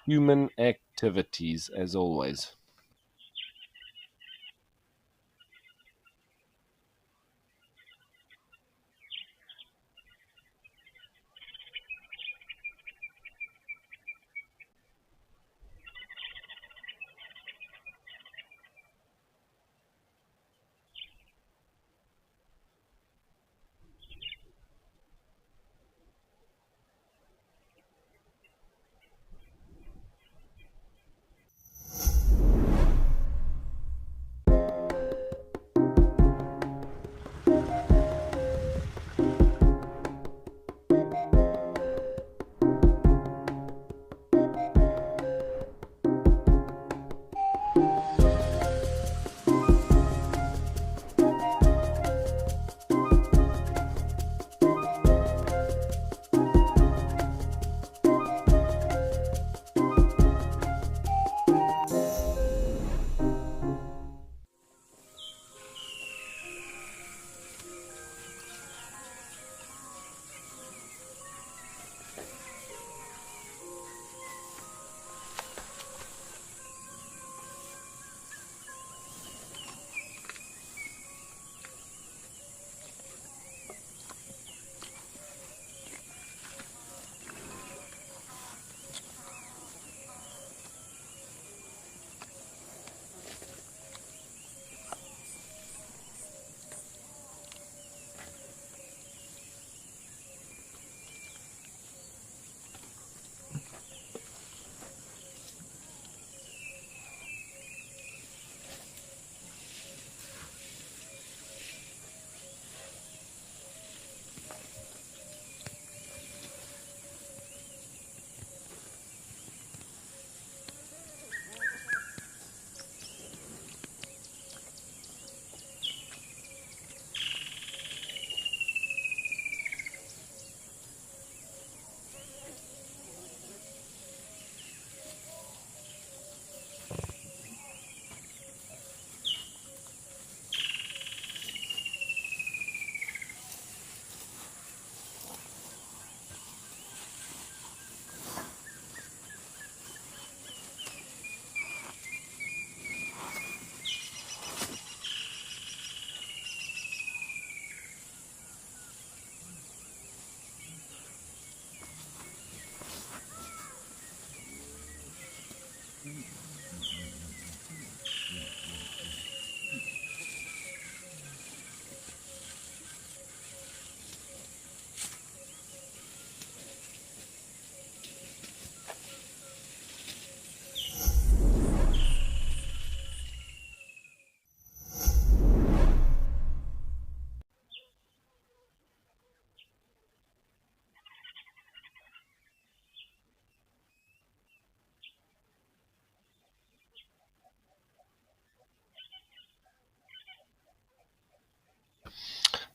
human activities, as always.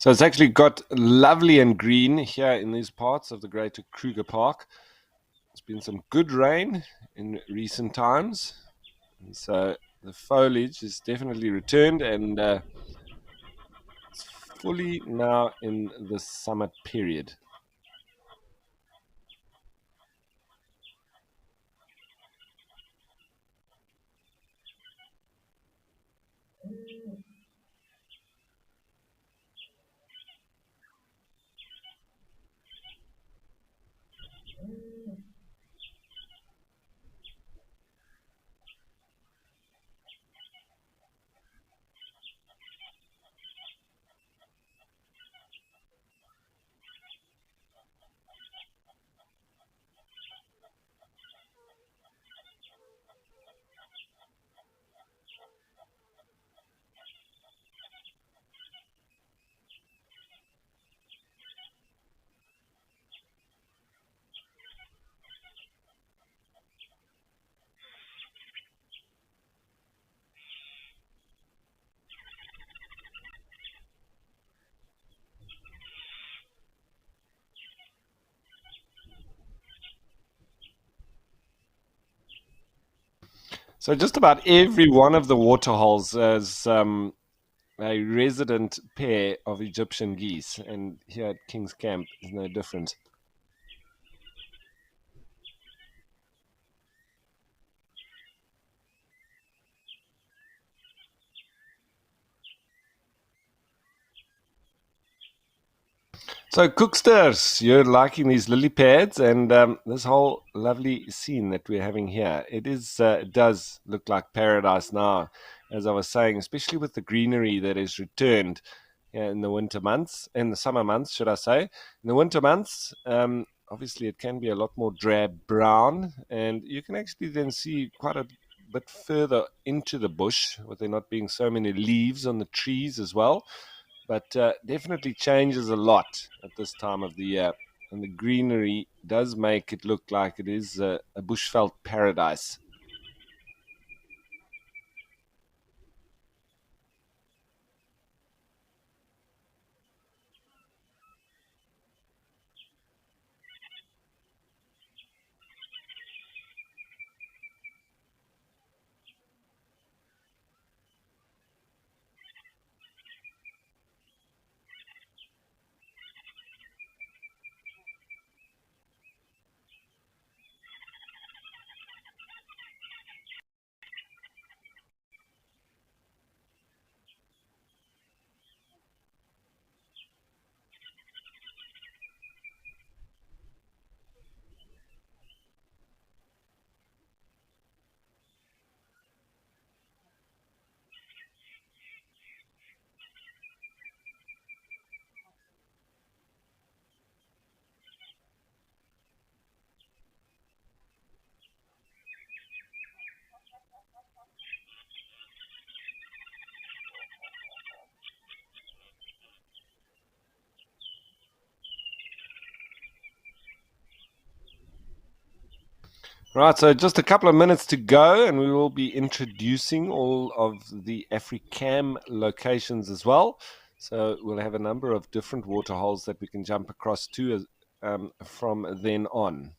So it's actually got lovely and green here in these parts of the Greater Kruger Park. There's been some good rain in recent times, and so the foliage is definitely returned, and it's fully now in the summer period. So just about every one of the waterholes has a resident pair of Egyptian geese, and here at King's Camp is no different. So, Cooksters, you're liking these lily pads and this whole lovely scene that we're having here. It does look like paradise now, as I was saying, especially with the greenery that is returned in the winter months, in the summer months, should I say. In the winter months, obviously it can be a lot more drab brown, and you can actually then see quite a bit further into the bush, with there not being so many leaves on the trees as well, but definitely changes a lot at this time of the year. And the greenery does make it look like it is a bushveld paradise. Right, so just a couple of minutes to go, and we will be introducing all of the AfriCam locations as well. So we'll have a number of different waterholes that we can jump across to from then on.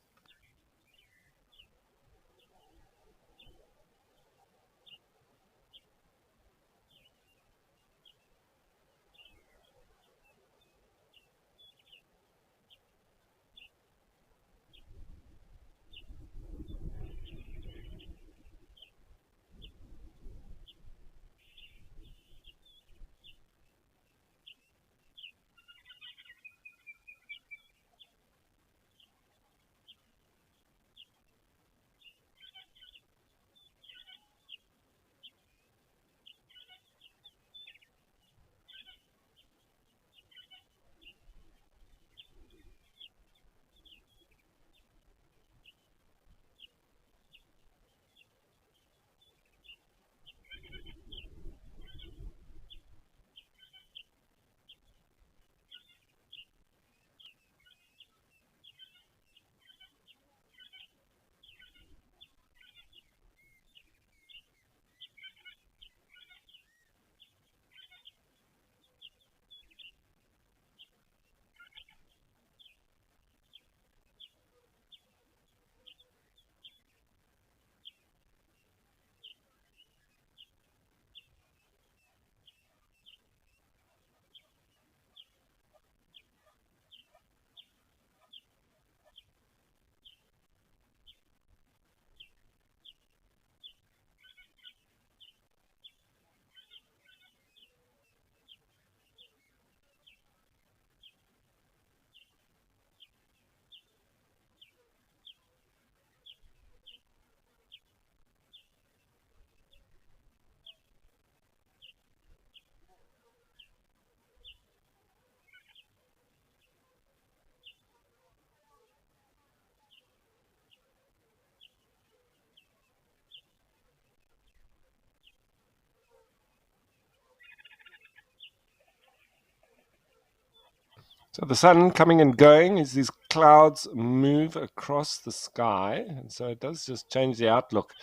So the sun coming and going as these clouds move across the sky, and so it does just change the outlook,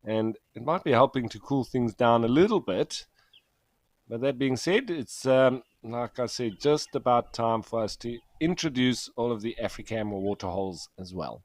and it might be helping to cool things down a little bit. But that being said, it's like I said, just about time for us to introduce all of the AfriCam waterholes as well.